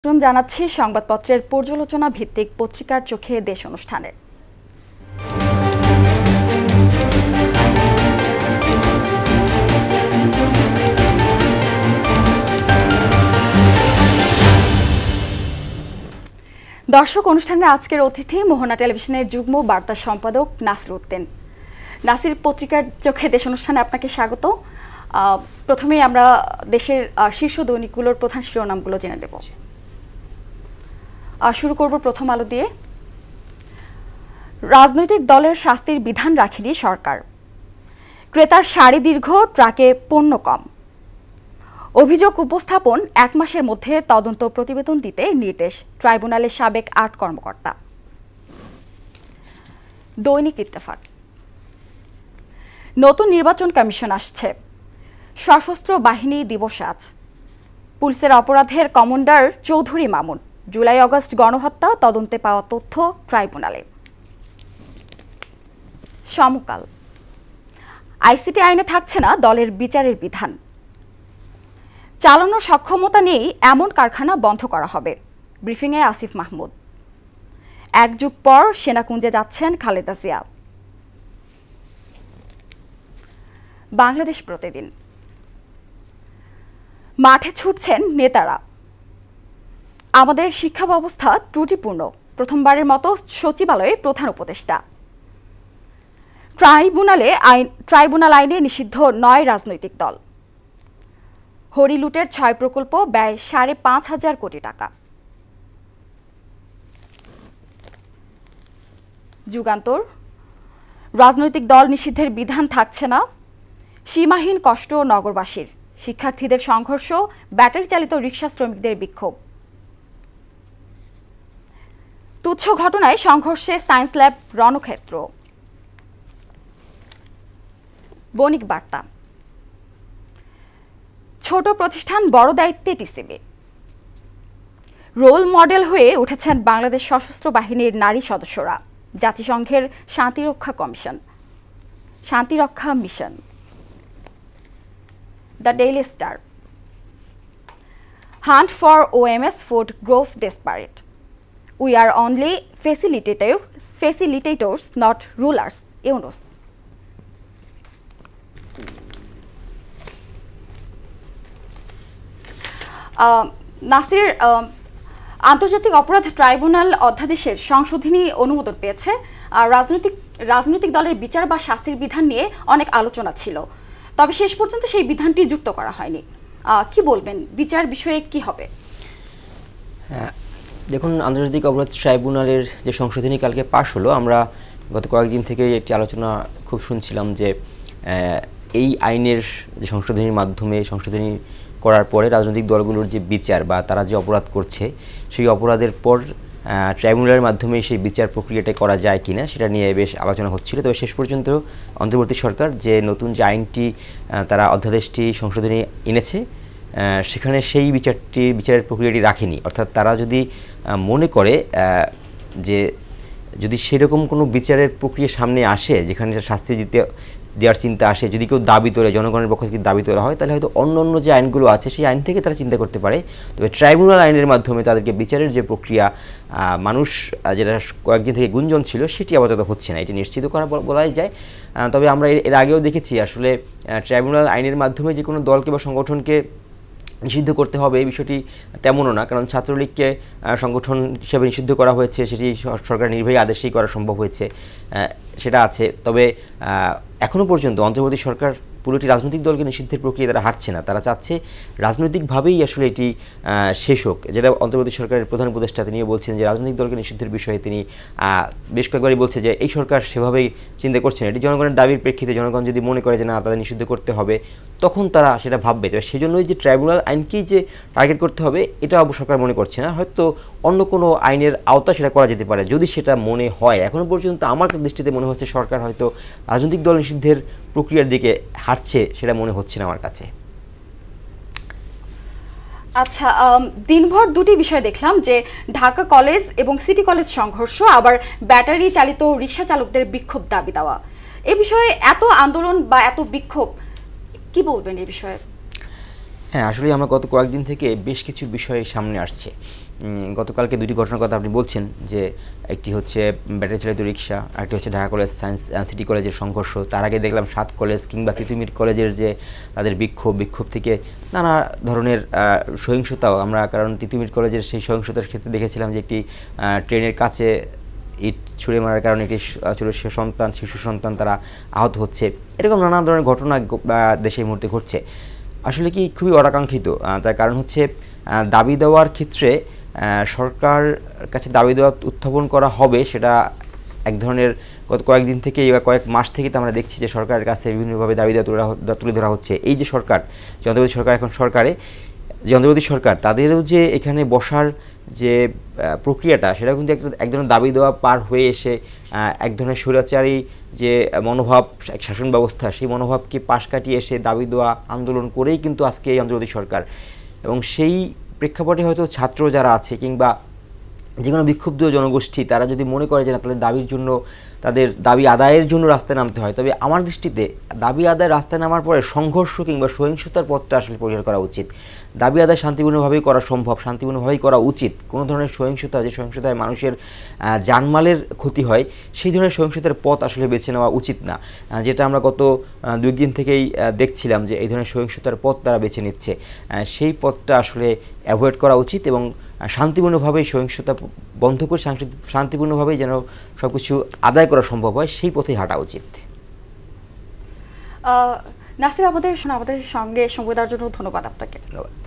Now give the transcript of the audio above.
আমন্ত্রণ জানাচ্ছি সংবাদপত্রের পর্যালোচনা ভিত্তিক পত্রিকার চোখে দেশ অনুষ্ঠানে। দর্শক, অনুষ্ঠানের আজকের অতিথি মোহনা টেলিভিশনের যুগ্ম বার্তা সম্পাদক নাসির উদ্দিন। নাসির, পত্রিকার চোখে দেশ অনুষ্ঠানে আপনাকে স্বাগত। প্রথমেই আমরা দেশের শীর্ষ দৈনিকগুলোর প্রধান শিরোনামগুলো জেনে নেব। শুরু করব প্রথম আলো দিয়ে। রাজনৈতিক দলের শাস্তির বিধান রাখেনি সরকার, ক্রেতার সারি দীর্ঘ, ট্রাকে পণ্য কম। অভিযোগ উপস্থাপন 1 মাসের মধ্যে তদন্ত প্রতিবেদন দিতে নির্দেশ ট্রাইব্যুনালের সাবেক 8 কর্মকর্তা। দৈনিক ইত্তেফাক। নতুন নির্বাচন কমিশন আসছে, সশস্ত্র বাহিনী দিবস আজ। পুলিশের অপরাধের commander Chowdhury Mamun. July August গণহত্যা তদন্তে পাওয়া তথ্য ট্রাইব্যুনালে। সমকাল। আইসিটি আইনে থাকছে না দলের বিচারের বিধান। চালানোর সক্ষমতা নেই এমন কারখানা বন্ধ করা হবে, ব্রিফিংয়ে আসিফ মাহমুদ। 1 যুগ পর সেনাকুঞ্জে যাচ্ছেন খালেদা জিয়া। বাংলাদেশ প্রতিদিন। মাঠে ছুটছেন নেতারা, আমাদের শিক্ষা ব্যবস্থা ত্রুটিপূর্ণ, প্রথমবারের মতো সচিবালয়ে প্রধান উপদেষ্টা। ট্রাইব্যুনাল আইনে নিষিদ্ধ 9 রাজনৈতিক দল। হরিলুটের 6 প্রকল্প, ব্যয় 5,500 কোটি টাকা। যুগান্তর। রাজনৈতিক দল নিষিদ্ধের বিধান থাকছে না, সীমাহীন কষ্ট নগরবাসীর। শিক্ষার্থীদের সংঘর্ষ, ব্যাটারি চালিত রিকশা শ্রমিকদের বিক্ষোভ। তুচ্ছ ঘটনায় সংঘর্ষে সায়েন্স ল্যাব রণক্ষেত্র। বণিক বার্তা। ছোট প্রতিষ্ঠান বড় দায়িত্বে টিসিবি। রোল মডেল হয়ে উঠেছেন বাংলাদেশ সশস্ত্র বাহিনীর নারী সদস্যরা। জাতিসংঘের শান্তিরক্ষা mission. The Daily Star. Hunt for OMS food grows desperate. We are only facilitators, not rulers, Yunus. Nasir, আন্তর্জাতিক অপরাধ ট্রাইব্যুনাল অধ্যাদেশের সংশোধনী অনুমোদন পেয়েছে। রাজনৈতিক দলের বিচার বা শাস্তির বিধান নিয়ে অনেক আলোচনা ছিল, তবে শেষ পর্যন্ত সেই বিধানটি যুক্ত করা হয়নি। কি বলবেন, বিচার বিষয়ে কি হবে? দেখুন, আন্তর্জাতিক অপরাধ ট্রাইব্যুনালের যে সংশোধনী কালকে পাশ হলো, আমরা গত কয়েকদিন থেকে একটি আলোচনা খুব শুনছিলাম যে এই আইনের যে সংশোধনীর মাধ্যমে সংশোধনী করার পরে রাজনৈতিক দলগুলোর যে বিচার বা তারা যে অপরাধ করছে সেই অপরাধের পর ট্রাইব্যুনালের মাধ্যমে সেই বিচার প্রক্রিয়াটা করা যায় কিনা সেটা নিয়ে বেশ আলোচনা হচ্ছিল। তবে শেষ পর্যন্ত অন্তর্বর্তী সরকার যে নতুন যে আইনটি তারা অধ্যাদেশটি সংশোধনী এনেছে সেখানে সেই বিচারের প্রক্রিয়াটি রাখেনি। অর্থাৎ তারা যদি মনে করে যে যদি সেরকম কোনো বিচারের প্রক্রিয়া সামনে আসে যেখানে শাস্তি দেওয়ার চিন্তা আসে, যদি কেউ দাবি তোলে, জনগণের পক্ষ থেকে দাবি তোলা হয়, তাহলে হয়তো অন্য যে আইনগুলো আছে সেই আইন থেকে তারা চিন্তা করতে পারে। তবে ট্রাইব্যুনাল আইনের মাধ্যমে তাদেরকে বিচারের যে প্রক্রিয়া মানুষ যেটা কয়েকদিন থেকে গুঞ্জন ছিল সেটি আপাতত হচ্ছে না, এটি নিশ্চিত করা বলাই যায়। তবে আমরা এর আগেও দেখেছি আসলে ট্রাইব্যুনাল আইনের মাধ্যমে যে কোনো দলকে বা সংগঠনকে নিষিদ্ধ করতে হবে এই বিষয়টি তেমনও না, কারণ ছাত্রলীগকে সংগঠন হিসেবে নিষিদ্ধ করা হয়েছে, সেটি সরকার নির্বাহী আদেশেই করা সম্ভব হয়েছে, সেটা আছে। তবে এখনও পর্যন্ত অন্তর্বর্তী সরকার পুরোটি রাজনৈতিক দলকে নিষিদ্ধের প্রক্রিয়া তারা হাঁটছে না, তারা চাচ্ছে রাজনৈতিকভাবেই আসলে এটি শেষ হোক। যেটা অন্তর্বর্তী সরকারের প্রধান উপদেষ্টা তিনিও বলছেন যে রাজনৈতিক দলকে নিষিদ্ধের বিষয়ে তিনি বেশ কয়েকবারই বলছে যে এই সরকার সেভাবেই চিন্তা করছেন। এটি জনগণের দাবির প্রেক্ষিতে জনগণ যদি মনে করে যে না তাদের নিষিদ্ধ করতে হবে তখন তারা সেটা ভাববে। তবে সেজন্যই যে ট্রাইব্যুনাল আইনকেই যে টার্গেট করতে হবে এটা সরকার মনে করছে না, হয়তো অন্য কোনো আইনের আওতা সেটা করা যেতে পারে যদি সেটা মনে হয়। এখনও পর্যন্ত আমার দৃষ্টিতে মনে হচ্ছে সরকার হয়তো রাজনৈতিক দল নিষিদ্ধের প্রক্রিয়ার দিকে হাঁটছে, সেটা মনে হচ্ছে না আমার কাছে। আচ্ছা, দিনভর দুটি বিষয় দেখলাম, যে ঢাকা কলেজ এবং সিটি কলেজ সংঘর্ষ, আবার ব্যাটারি চালিত রিকশা চালকদের বিক্ষোভ দাবি দেওয়া। এ বিষয়ে এত আন্দোলন বা এত বিক্ষোভ, কি বলবেন এই বিষয়ে? হ্যাঁ, আসলে আমরা গত কয়েকদিন থেকে বেশ কিছু বিষয় সামনে আসছে। গতকালকে দুটি ঘটনার কথা আপনি বলছেন, যে একটি হচ্ছে ব্যাটারি চালিত রিক্সা, আরেকটি হচ্ছে ঢাকা কলেজ সায়েন্স সিটি কলেজের সংঘর্ষ। তার আগে দেখলাম 7 কলেজ কিংবা তিতুমির কলেজের যে তাদের বিক্ষোভ থেকে নানা ধরনের সহিংসতাও আমরা, কারণ তিতুমির কলেজের সেই সহিংসতার ক্ষেত্রে দেখেছিলাম যে একটি ট্রেনের কাছে ইট ছুঁড়ে মারার কারণে একটি শিশু সন্তান তারা আহত হচ্ছে। এরকম নানা ধরনের ঘটনা দেশে এই মুহূর্তে ঘটছে। আসলে কি খুবই অনাকাঙ্ক্ষিত। তার কারণ হচ্ছে দাবি দেওয়ার ক্ষেত্রে সরকার কাছে দাবি দেওয়া উত্থাপন করা হবে, সেটা এক ধরনের গত কয়েকদিন থেকে বা কয়েক মাস থেকে তো আমরা দেখছি যে সরকারের কাছে বিভিন্নভাবে দাবি দেওয়া তুলে ধরা হচ্ছে। এই যে সরকার, যে অন্তর্বর্তী সরকার, এখন সরকারে যে অন্তর্বর্তী সরকার, তাদেরও যে এখানে বসার যে প্রক্রিয়াটা, সেটা কিন্তু এক ধরনের দাবি দেওয়া পার হয়ে এসে এক ধরনের স্বৈরাচারী যে মনোভাব, শাসন ব্যবস্থা, সেই মনোভাবকে পাশ কাটিয়ে এসে দাবি দেওয়া আন্দোলন করেই কিন্তু আজকে এই অন্তর্বর্তী সরকার। এবং সেই প্রেক্ষাপটে হয়তো ছাত্র যারা আছে কিংবা যে কোনো বিক্ষুব্ধ জনগোষ্ঠী, তারা যদি মনে করে যে তাদের দাবির জন্য, তাদের দাবি আদায়ের জন্য রাস্তায় নামতে হয়, তবে আমার দৃষ্টিতে দাবি আদায় রাস্তায় নামার পরে সংঘর্ষ কিংবা সহিংসতার পথটা আসলে পরিহার করা উচিত। দাবি আদায় শান্তিপূর্ণভাবেই করা সম্ভব, শান্তিপূর্ণভাবেই করা উচিত। কোনো ধরনের সহিংসতা, যে সহিংসতায় মানুষের জানমালের ক্ষতি হয়, সেই ধরনের সহিংসতার পথ আসলে বেছে নেওয়া উচিত না। যেটা আমরা গত 2 দিন থেকেই দেখছিলাম যে এই ধরনের সহিংসতার পথ তারা বেছে নিচ্ছে। সেই পথটা আসলে অ্যাভয়েড করা উচিত এবং শান্তিপূর্ণভাবেই সহিংসতা বন্ধ করে শান্তিপূর্ণভাবেই যেন সব কিছু আদায় করা সম্ভব হয়, সেই পথেই হাঁটা উচিত। নাসির, আমাদের সঙ্গে সময় দেওয়ার জন্য ধন্যবাদ আপনাকে। ধন্যবাদ।